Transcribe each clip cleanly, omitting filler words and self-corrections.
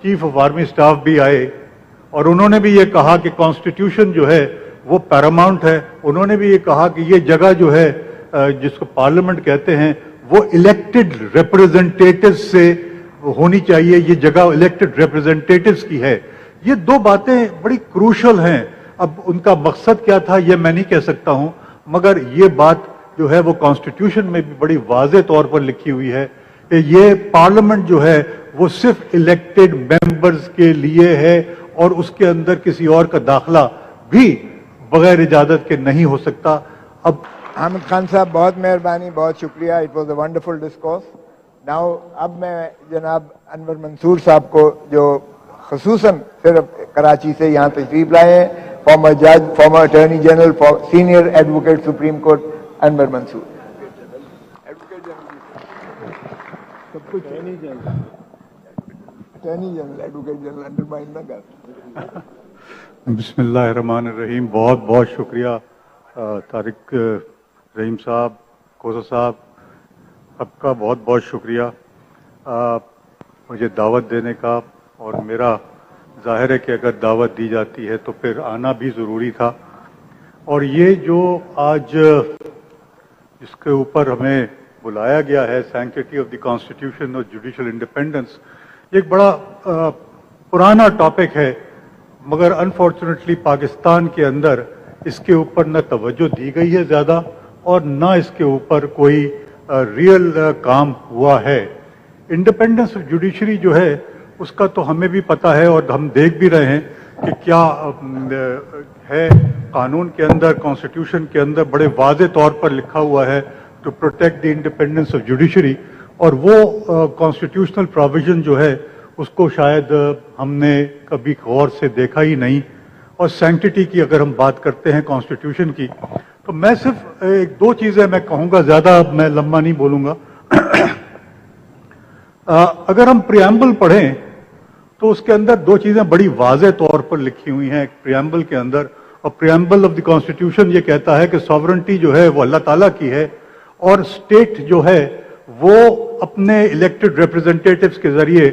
Chief of army staff भी आए और उन्होंने भी ये कहा कि कॉन्स्टिट्यूशन जो है वो पैरामाउंट है। उन्होंने भी ये कहा कि ये जगह जो है जिसको पार्लियामेंट कहते हैं वो इलेक्टेड रिप्रेजेंटेटिव्स से होनी चाहिए, ये जगह इलेक्टेड रिप्रेजेंटेटिव्स की है। ये दो बातें बड़ी क्रूशल हैं। अब उनका मकसद क्या था ये मैं नहीं कह सकता हूं, मगर ये बात जो है वो कॉन्स्टिट्यूशन में भी बड़ी वाज़ेह तौर पर लिखी हुई है कि ये पार्लियामेंट जो है वो सिर्फ इलेक्टेड मेंबर्स के लिए है और उसके अंदर किसी और का दाखिला भी बगैर इजाजत के नहीं हो सकता। अब हामिद खान साहब बहुत मेहरबानी, बहुत शुक्रिया। It was a wonderful discourse. Now अब मैं जनाब अनवर मंसूर साहब को जो खसूसन सिर्फ कराची से यहाँ तशरीफ लाए हैं, फॉर्मर जज, former attorney general, senior advocate supreme court Anwar Mansoor. सब कुछ attorney general advocate general undermine ना कर। बिस्मिल्लाहिर्रहमानिर्रहीम। बहुत बहुत शुक्रिया तारिक रहीम साहब, कोसा साहब, सबका बहुत बहुत शुक्रिया मुझे दावत देने का। और मेरा जाहिर है कि अगर दावत दी जाती है तो फिर आना भी ज़रूरी था। और ये जो आज जिसके ऊपर हमें बुलाया गया है, सैंक्टिटी ऑफ द कॉन्स्टिट्यूशन और जुडिशल इंडिपेंडेंस, ये एक बड़ा पुराना टॉपिक है, मगर अनफॉर्चुनेटली पाकिस्तान के अंदर इसके ऊपर न तवज्जो दी गई है ज़्यादा और न इसके ऊपर कोई रियल काम हुआ है। इंडिपेंडेंस ऑफ जुडिशरी जो है उसका तो हमें भी पता है और हम देख भी रहे हैं कि क्या है। कानून के अंदर, कॉन्स्टिट्यूशन के अंदर बड़े वाज़ेह तौर पर लिखा हुआ है to protect the independence of judiciary, और वो कॉन्स्टिट्यूशनल प्रोविजन जो है उसको शायद हमने कभी गौर से देखा ही नहीं। और सैंक्टिटी की अगर हम बात करते हैं कॉन्स्टिट्यूशन की, तो मैं सिर्फ एक दो चीज़ें मैं कहूँगा, ज़्यादा मैं लंबा नहीं बोलूँगा। अगर हम प्रियम्बल पढ़ें तो उसके अंदर दो चीज़ें बड़ी वाज़ेह तौर पर लिखी हुई हैं प्रियम्बल के अंदर। और प्रियम्बल ऑफ द कॉन्स्टिट्यूशन ये कहता है कि सॉवरेंटी जो है वो अल्लाह ताला की है और स्टेट जो है वो अपने इलेक्टेड रिप्रेजेंटेटिव्स के ज़रिए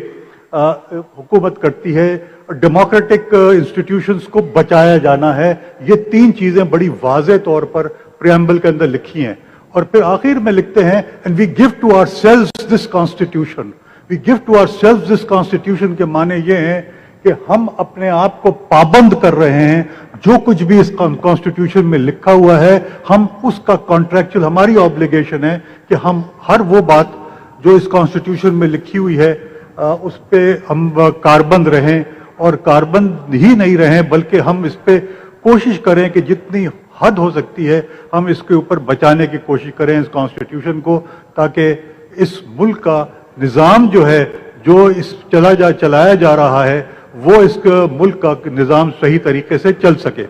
हुकूमत करती है। डेमोक्रेटिक इंस्टीट्यूशंस को बचाया जाना है। ये तीन चीज़ें बड़ी वाज़ेह तौर पर प्रियम्बल के अंदर लिखी हैं। और फिर आखिर में लिखते हैं, and we give to ourselves this constitution. We give to ourselves this constitution के माने ये हैं कि हम अपने आप को पाबंद कर रहे हैं, जो कुछ भी इस कॉन्स्टिट्यूशन में लिखा हुआ है हम उसका कॉन्ट्रैक्चुअल हमारी ऑब्लिगेशन है कि हम हर वो बात जो इस कॉन्स्टिट्यूशन में लिखी हुई है उस पे हम कारबंद रहें। और कारबंद ही नहीं रहें बल्कि हम इस पे कोशिश करें कि जितनी हद हो सकती है हम इसके ऊपर बचाने की कोशिश करें इस कॉन्स्टिट्यूशन को, ताकि इस मुल्क का निज़ाम जो है, जो इस चलाया जा रहा है, वो इस मुल्क का निज़ाम सही तरीके से चल सके।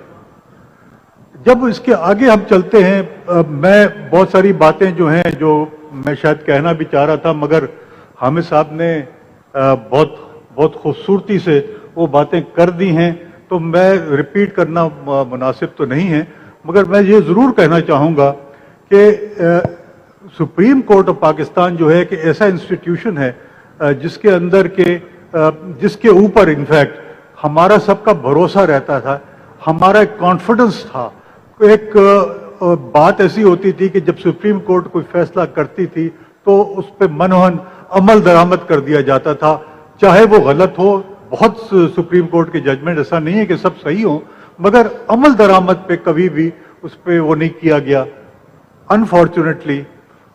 जब इसके आगे हम चलते हैं, मैं बहुत सारी बातें जो हैं जो मैं शायद कहना भी चाह रहा था, मगर हामिद साहब ने बहुत खूबसूरती से वो बातें कर दी हैं, तो मैं रिपीट करना मुनासिब तो नहीं है। मगर मैं ये ज़रूर कहना चाहूँगा कि सुप्रीम कोर्ट ऑफ पाकिस्तान जो है कि ऐसा इंस्टीट्यूशन है जिसके अंदर के जिसके ऊपर इनफैक्ट हमारा सबका भरोसा रहता था, हमारा एक कॉन्फिडेंस था। एक बात ऐसी होती थी कि जब सुप्रीम कोर्ट कोई फैसला करती थी तो उस पर मनोहन अमल दरामद कर दिया जाता था, चाहे वो गलत हो। बहुत सुप्रीम कोर्ट के जजमेंट ऐसा नहीं है कि सब सही हो, मगर अमल दरामद पे कभी भी उस पर वो नहीं किया गया। अनफॉर्चुनेटली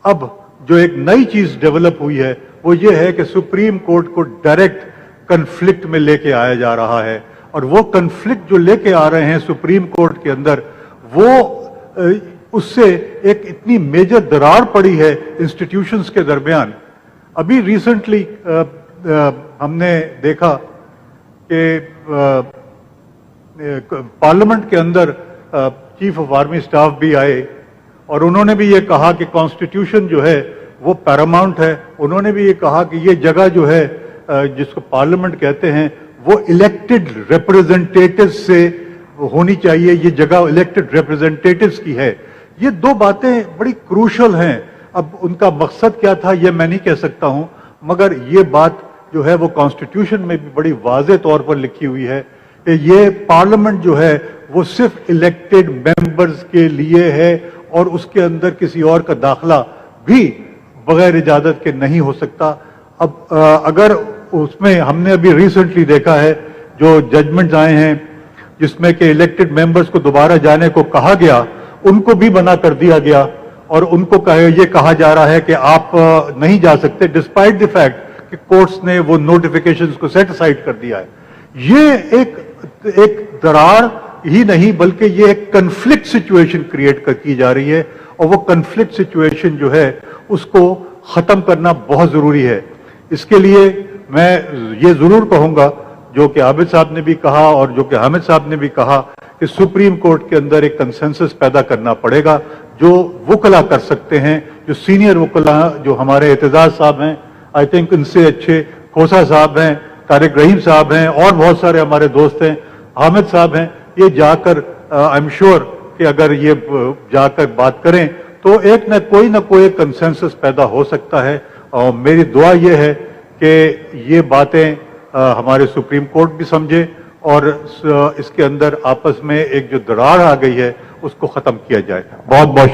अब जो एक नई चीज डेवलप हुई है वो ये है कि सुप्रीम कोर्ट को डायरेक्ट कन्फ्लिक्ट में लेके आया जा रहा है। और वो कन्फ्लिक्ट जो लेके आ रहे हैं सुप्रीम कोर्ट के अंदर, वो उससे एक इतनी मेजर दरार पड़ी है इंस्टीट्यूशंस के दरमियान। अभी रिसेंटली हमने देखा कि पार्लियामेंट के अंदर चीफ ऑफ आर्मी स्टाफ भी आए और उन्होंने भी ये कहा कि कॉन्स्टिट्यूशन जो है वो पैरामाउंट है। उन्होंने भी ये कहा कि ये जगह जो है जिसको पार्लियामेंट कहते हैं वो इलेक्टेड रिप्रेजेंटेटिव्स से होनी चाहिए, ये जगह इलेक्टेड रिप्रेजेंटेटिव्स की है। ये दो बातें बड़ी क्रूशल हैं। अब उनका मकसद क्या था ये मैं नहीं कह सकता हूं, मगर ये बात جو ہے وہ کانسٹیٹیوشن میں بھی بڑی واضح طور پر لکھی ہوئی ہے کہ یہ پارلیمنٹ جو ہے وہ صرف الیکٹڈ ممبرز کے لیے ہے اور اس کے اندر کسی اور کا داخلہ بھی بغیر اجازت کے نہیں ہو سکتا. اب اگر اس میں ہم نے ابھی ریسنٹلی دیکھا ہے جو ججمنٹس آئے ہیں جس میں کہ الیکٹڈ ممبرز کو دوبارہ جانے کو کہا گیا, ان کو بھی منع کر دیا گیا اور ان کو یہ کہا جا رہا ہے کہ آپ نہیں جا سکتے ڈسپائٹ دی فیکٹ کہ کورٹس نے وہ نوٹیفیکیشنز کو سیٹ اسائڈ کر دیا ہے. یہ ایک دراڑ ہی نہیں بلکہ یہ ایک کنفلکٹ سچویشن کریٹ کی جا رہی ہے اور وہ کنفلکٹ سچویشن جو ہے اس کو ختم کرنا بہت ضروری ہے. اس کے لیے میں یہ ضرور کہوں گا جو کہ عابد صاحب نے بھی کہا اور جو کہ حامد صاحب نے بھی کہا کہ سپریم کورٹ کے اندر ایک کنسنسس پیدا کرنا پڑے گا جو وکلا کر سکتے ہیں, جو سینئر وکلا جو ہمارے اعتزاز صاحب ہیں, آئی تھنک ان سے اچھے کھوسا صاحب ہیں, طارق رحیم صاحب ہیں اور بہت سارے ہمارے دوست ہیں, حامد صاحب ہیں. یہ جا کر آئی ایم شیور کہ اگر یہ جا کر بات کریں تو ایک نہ کوئی کنسنسس پیدا ہو سکتا ہے. اور میری دعا یہ ہے کہ یہ باتیں ہمارے سپریم کورٹ بھی سمجھے اور اس کے اندر آپس میں ایک جو دراڑ آ گئی ہے اس کو ختم کیا جائے. بہت بہت